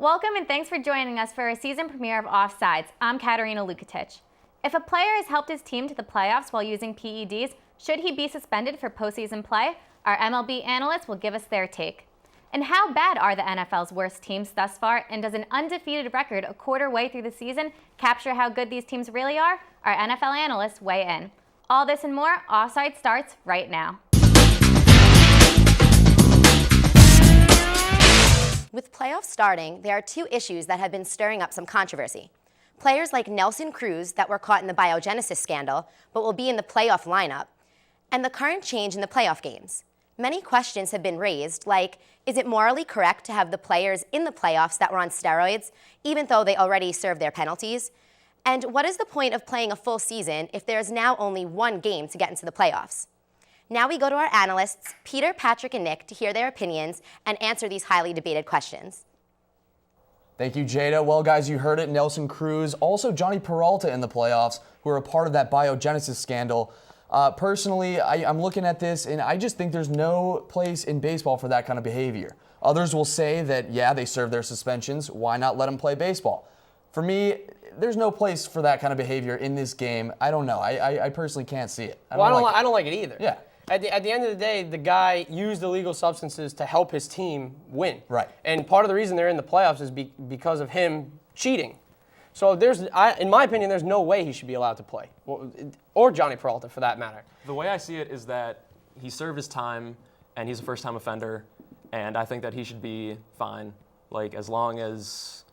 Welcome and thanks for joining us for our season premiere of Offsides. I'm Katarina Lukatic. If a player has helped his team to the playoffs while using PEDs, should he be suspended for postseason play? Our MLB analysts will give us their take. And how bad are the NFL's worst teams thus far, and does an undefeated record a quarter way through the season capture how good these teams really are? Our NFL analysts weigh in. All this and more, Offside starts right now. With playoffs starting, there are two issues that have been stirring up some controversy. Players like Nelson Cruz that were caught in the biogenesis scandal, but will be in the playoff lineup, and the current change in the playoff games. Many questions have been raised, like, is it morally correct to have the players in the playoffs that were on steroids, even though they already served their penalties? And what is the point of playing a full season if there is now only one game to get into the playoffs? Now we go to our analysts, Peter, Patrick, and Nick, to hear their opinions and answer these highly debated questions. Thank you, Jada. Well, guys, you heard it. Nelson Cruz, also Johnny Peralta in the playoffs, who are a part of that biogenesis scandal. Personally, I'm looking at this, and I just think there's no place in baseball for that kind of behavior. Others will say that, yeah, they served their suspensions. Why not let them play baseball? For me, there's no place for that kind of behavior in this game. I don't know. I personally can't see it. I don't like it either. Yeah. At the end of the day, the guy used illegal substances to help his team win. Right. And part of the reason they're in the playoffs is because of him cheating. So in my opinion, there's no way he should be allowed to play, or Johnny Peralta for that matter. The way I see it is that he served his time, and he's a first-time offender, and I think that he should be fine, like as long as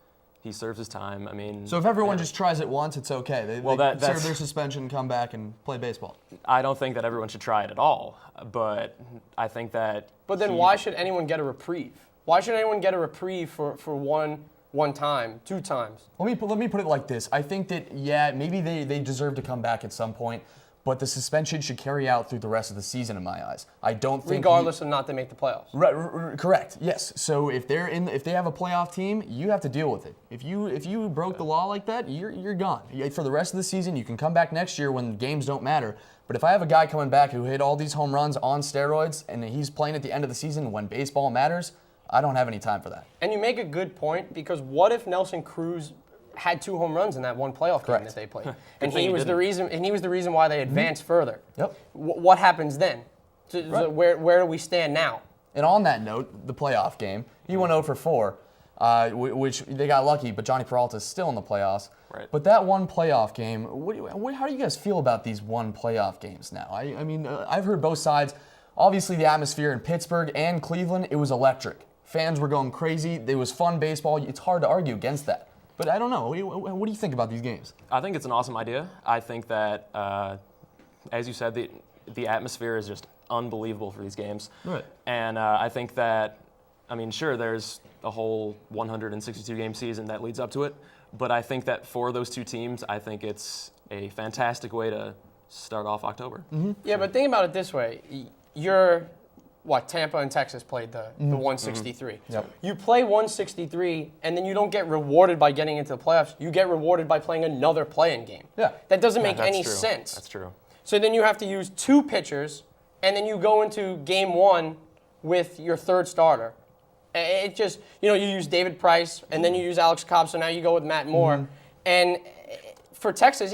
he serves his time. I mean, so if everyone just tries it once, it's okay. They serve their suspension, come back, and play baseball. I don't think that everyone should try it at all, but I think that. But then why should anyone get a reprieve? Why should anyone get a reprieve for one time, two times? Let me put it like this. I think that, yeah, maybe they deserve to come back at some point, but the suspension should carry out through the rest of the season in my eyes. I don't think regardless of not to make the playoffs. Right, correct. Yes. So if they have a playoff team, you have to deal with it. If you broke the law like that, you're gone. For the rest of the season, you can come back next year when games don't matter. But if I have a guy coming back who hit all these home runs on steroids and he's playing at the end of the season when baseball matters, I don't have any time for that. And you make a good point, because what if Nelson Cruz had 2 home runs in that one playoff game that they played, and he was the reason why they advanced further? Yep. What happens then? So where do we stand now? And on that note, the playoff game, he went 0 for 4, which they got lucky, but Johnny Peralta is still in the playoffs. Right. But that one playoff game, how do you guys feel about these one playoff games now? I mean, I've heard both sides. Obviously, the atmosphere in Pittsburgh and Cleveland, it was electric. Fans were going crazy. It was fun baseball. It's hard to argue against that. But I don't know. What do you think about these games? I think it's an awesome idea. I think that, as you said, the atmosphere is just unbelievable for these games. Right. And I think that, I mean, sure, there's a whole 162-game season that leads up to it, but I think that for those two teams, I think it's a fantastic way to start off October. Mm-hmm. Yeah, but think about it this way. Tampa and Texas played the 163. Mm-hmm. Yep. You play 163, and then you don't get rewarded by getting into the playoffs. You get rewarded by playing another play-in game. Yeah. That doesn't make that's any true. sense. That's true. So then you have to use 2 pitchers, and then you go into game 1 with your third starter. It just, you use David Price, and then you use Alex Cobb, so now you go with Matt Moore. Mm-hmm. And for Texas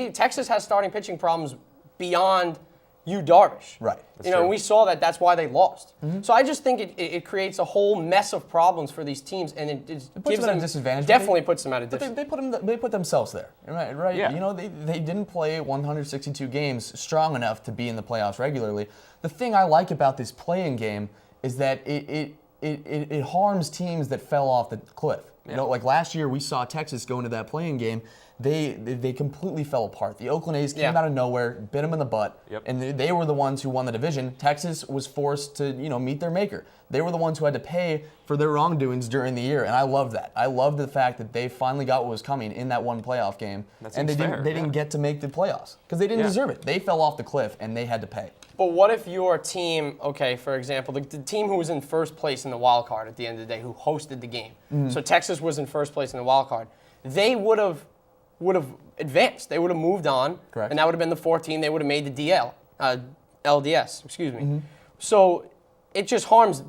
has starting pitching problems beyond Darvish. Right. And we saw that. That's why they lost. Mm-hmm. So I just think it creates a whole mess of problems for these teams, and it puts gives them at them a disadvantage. Definitely puts them at a But disadvantage. they put themselves there, right? Yeah. They didn't play 162 games strong enough to be in the playoffs regularly. The thing I like about this play-in game is that it harms teams that fell off the cliff. Yeah. Like last year, we saw Texas go into that play-in game. They completely fell apart. The Oakland A's came out of nowhere, bit them in the butt, and they were the ones who won the division. Texas was forced to meet their maker. They were the ones who had to pay for their wrongdoings during the year, and I love that. I love the fact that they finally got what was coming in that one playoff game, and they didn't get to make the playoffs because they didn't deserve it. They fell off the cliff and they had to pay. But what if your team, for example, the team who was in first place in the wild card at the end of the day, who hosted the game, so Texas was in first place in the wild card, they would have advanced. They would have moved on. Correct. And that would have been the 14. They would have made the LDS, excuse me. So it just harms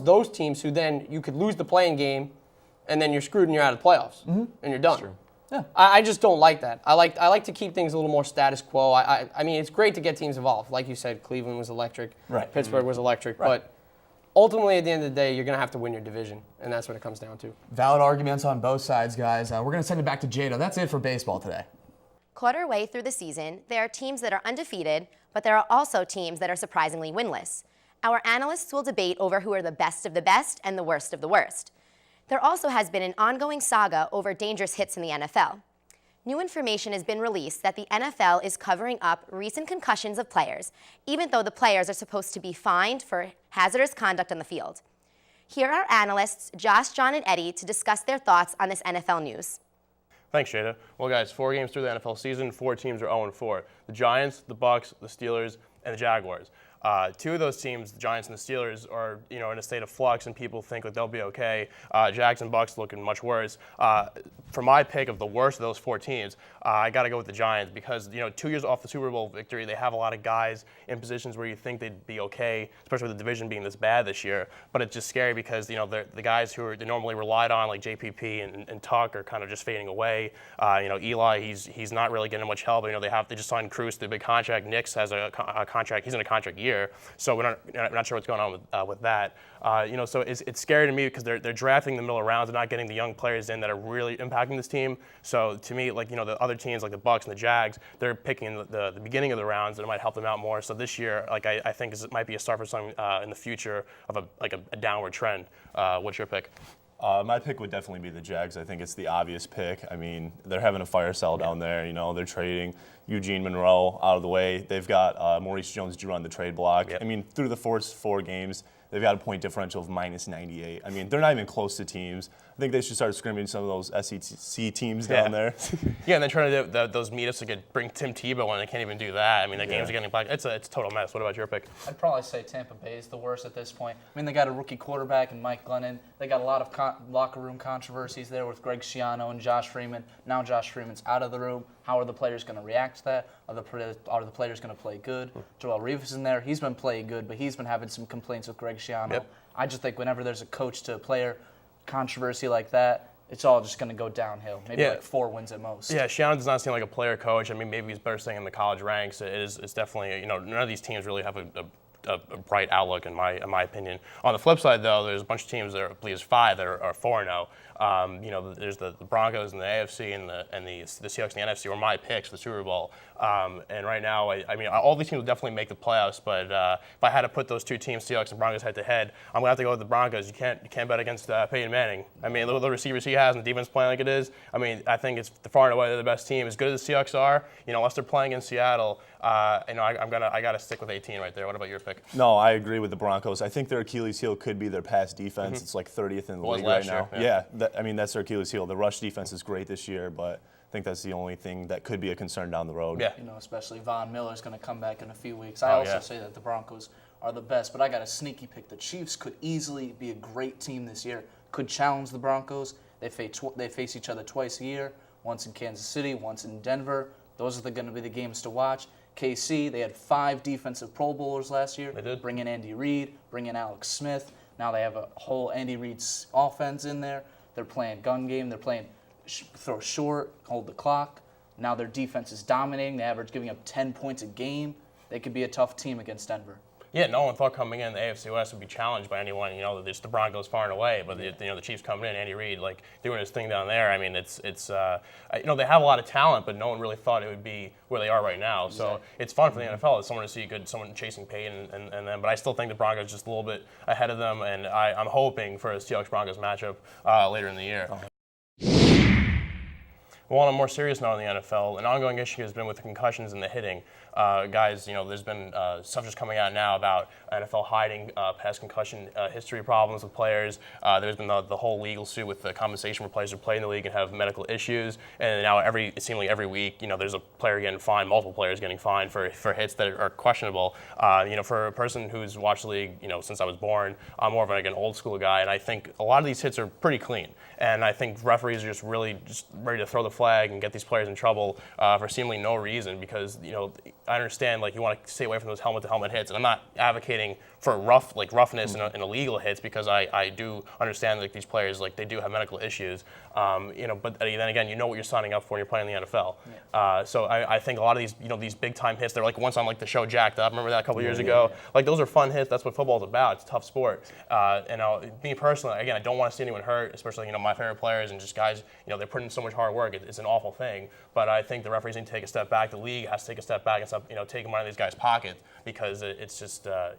those teams who then you could lose the playing game and then you're screwed and you're out of the playoffs, and you're done. Yeah. I just don't like that. I like to keep things a little more status quo. I mean, it's great to get teams involved. Like you said, Cleveland was electric. Right. Pittsburgh was electric. Right. But ultimately, at the end of the day, you're going to have to win your division, and that's what it comes down to. Valid arguments on both sides, guys. We're going to send it back to Jada. That's it for baseball today. Quarter way through the season, there are teams that are undefeated, but there are also teams that are surprisingly winless. Our analysts will debate over who are the best of the best and the worst of the worst. There also has been an ongoing saga over dangerous hits in the NFL. New information has been released that the NFL is covering up recent concussions of players, even though the players are supposed to be fined for hazardous conduct on the field. Here are analysts Josh, John, and Eddie to discuss their thoughts on this NFL news. Thanks, Jada. Well, guys, 4 games through the NFL season, 4 teams are 0-4. The Giants, the Bucs, the Steelers, and the Jaguars. 2 of those teams, the Giants and the Steelers, are in a state of flux, and people think that they'll be okay. Jags and Bucs looking much worse. For my pick of the worst of those 4 teams, I got to go with the Giants because 2 years off the Super Bowl victory, they have a lot of guys in positions where you think they'd be okay, especially with the division being this bad this year. But it's just scary because the guys who they normally relied on, like JPP and Tuck, are kind of just fading away. Eli, he's not really getting much help. They just signed Cruz to the big contract. Nix has a contract. He's in a contract year. So we're not sure what's going on with that. So it's scary to me because they're drafting in the middle of rounds and not getting the young players in that are really impacting this team. So to me, the other teams like the Bucs and the Jags, they're picking in the beginning of the rounds and it might help them out more. So this year, I think it might be a start for some in the future of a downward trend. What's your pick? My pick would definitely be the Jags. I think it's the obvious pick. I mean, they're having a fire sale down there. They're trading Eugene Monroe out of the way. They've got Maurice Jones-Drew on the trade block. Yep. I mean, through the first 4 games, they've got a point differential of -98. I mean, they're not even close to teams. I think they should start scrimmaging some of those SEC teams down there. Yeah, and they're trying to do those meetups to bring Tim Tebow in. They can't even do that. I mean, the games are getting black. It's a total mess. What about your pick? I'd probably say Tampa Bay is the worst at this point. I mean, they got a rookie quarterback in Mike Glennon. They got a lot of locker room controversies there with Greg Schiano and Josh Freeman. Now Josh Freeman's out of the room. How are the players going to react to that? Are the players going to play good? Joel Reeves is in there. He's been playing good, but he's been having some complaints with Greg Schiano. Yep. I just think whenever there's a coach to player controversy like that, it's all just going to go downhill. Maybe like 4 wins at most. Yeah, Shannon does not seem like a player coach. I mean, maybe he's better staying in the college ranks. It's definitely, none of these teams really have a bright outlook in my opinion. On the flip side, though, there's a bunch of teams that are, I believe it's 5 that are 4-0. There's the Broncos and the AFC and the Seahawks and the NFC were my picks for the Super Bowl. And right now, I mean, all these teams will definitely make the playoffs. But if I had to put those 2 teams, Seahawks and Broncos, head to head, I'm gonna have to go with the Broncos. You can't bet against Peyton Manning. I mean, the receivers he has and the defense playing like it is. I mean, I think it's far and away they're the best team. As good as the Seahawks are, unless they're playing in Seattle, I gotta stick with 18 right there. What about your pick? No, I agree with the Broncos. I think their Achilles heel could be their pass defense. Mm-hmm. It's like 30th in the Was league right last now. year, yeah. That's their Achilles heel. The rush defense is great this year, but I think that's the only thing that could be a concern down the road. Yeah. Especially Von Miller's going to come back in a few weeks. I also yeah. say that the Broncos are the best, but I got a sneaky pick. The Chiefs could easily be a great team this year, could challenge the Broncos. They face each other twice a year, once in Kansas City, once in Denver. Those are going to be the games to watch. KC, they had 5 defensive Pro Bowlers last year. They did. Bring in Andy Reid, bring in Alex Smith. Now they have a whole Andy Reid offense in there. They're playing gun game. They're playing throw short, hold the clock. Now their defense is dominating. They average giving up 10 points a game. They could be a tough team against Denver. Yeah, no one thought coming in the AFC West would be challenged by anyone. It's the Broncos far and away, but the Chiefs coming in, Andy Reid doing his thing down there. I mean, it's they have a lot of talent, but no one really thought it would be where they are right now. So it's fun for the NFL. It's someone to see someone chasing Peyton and them. But I still think the Broncos just a little bit ahead of them, and I'm hoping for a Seahawks-Broncos matchup later in the year. Well, on a more serious note in the NFL, an ongoing issue has been with the concussions and the hitting. Guys, there's been stuff just coming out now about NFL hiding past concussion history problems with players. There's been the whole legal suit with the compensation for players who play in the league and have medical issues. And now seemingly every week, there's a player getting fined, multiple players getting fined for hits that are questionable. For a person who's watched the league, since I was born, I'm more of an old school guy, and I think a lot of these hits are pretty clean. And I think referees are just ready to throw the flag and get these players in trouble for seemingly no reason because, I understand like you want to stay away from those helmet-to-helmet hits, and I'm not advocating for roughness and illegal hits because I do understand like these players like they do have medical issues, but then again you know what you're signing up for when you're playing in the NFL. Yeah. So I think a lot of these these big time hits, they're like once on like the show Jacked Up. Remember that a couple years ago? Like those are fun hits. That's what football's about. It's a tough sport. Me personally, again, I don't want to see anyone hurt, especially my favorite players and just guys. They're putting in so much hard work. It's an awful thing. But I think the referees need to take a step back. The league has to take a step back and stop taking money out of these guys' pockets because it's just they're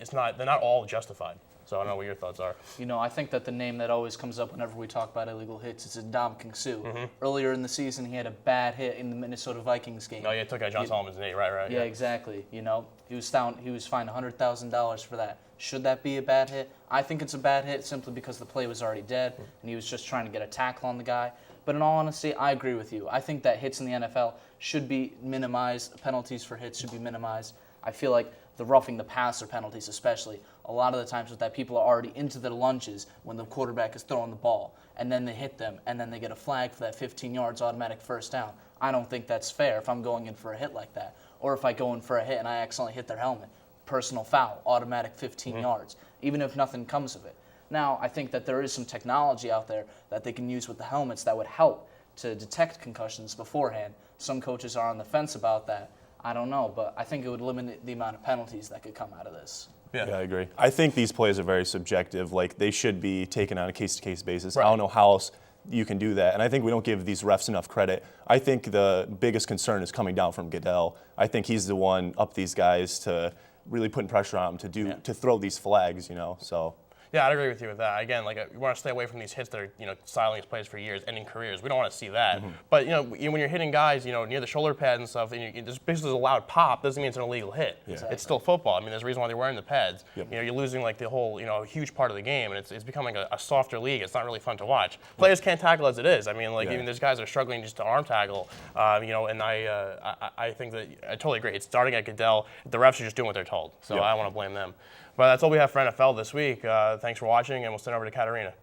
not all justified. So I don't know what your thoughts are. I think that the name that always comes up whenever we talk about illegal hits is Ndamukong Suh. Earlier in the season, he had a bad hit in the Minnesota Vikings game. Oh, yeah, took out John Solomon's knee, right? Yeah, exactly. He was fined $100,000 for that. Should that be a bad hit? I think it's a bad hit simply because the play was already dead and he was just trying to get a tackle on the guy. But in all honesty, I agree with you. I think that hits in the NFL should be minimized. Penalties for hits should be minimized. I feel like the roughing the passer penalties especially, a lot of the times with that, people are already into their lunges when the quarterback is throwing the ball, and then they hit them, and then they get a flag for that 15 yards automatic first down. I don't think that's fair if I'm going in for a hit like that. Or if I go in for a hit and I accidentally hit their helmet, personal foul, automatic 15 yards, even if nothing comes of it. Now, I think that there is some technology out there that they can use with the helmets that would help to detect concussions beforehand. Some coaches are on the fence about that. I don't know, but I think it would limit the amount of penalties that could come out of this. Yeah, I agree. I think these plays are very subjective. Like, they should be taken on a case-to-case basis. Right. I don't know how else you can do that. And I think we don't give these refs enough credit. I think the biggest concern is coming down from Goodell. I think he's the one up these guys to really putting pressure on them to throw these flags, so. Yeah, I'd agree with you with that. Again, we want to stay away from these hits that are, styling these plays for years, ending careers. We don't want to see that. But, when you're hitting guys, near the shoulder pads and stuff, and just because there's a loud pop doesn't mean it's an illegal hit. Yeah. Exactly. It's still football. I mean, there's a reason why they're wearing the pads. Yep. You're losing the whole, a huge part of the game, and it's becoming a softer league. It's not really fun to watch. Players can't tackle as it is. I mean, even there's guys that are struggling just to arm tackle. And I think that I totally agree. It's starting at Goodell. The refs are just doing what they're told. So I don't want to blame them. But that's all we have for NFL this week. Thanks for watching, and we'll send over to Katarina.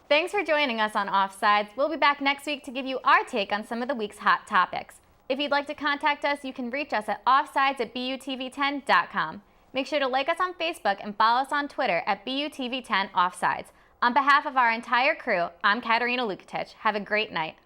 Thanks for joining us on Offsides. We'll be back next week to give you our take on some of the week's hot topics. If you'd like to contact us, you can reach us at offsides@butv10.com. Make sure to like us on Facebook and follow us on Twitter at BUTV10Offsides. On behalf of our entire crew, I'm Katarina Lukatic. Have a great night.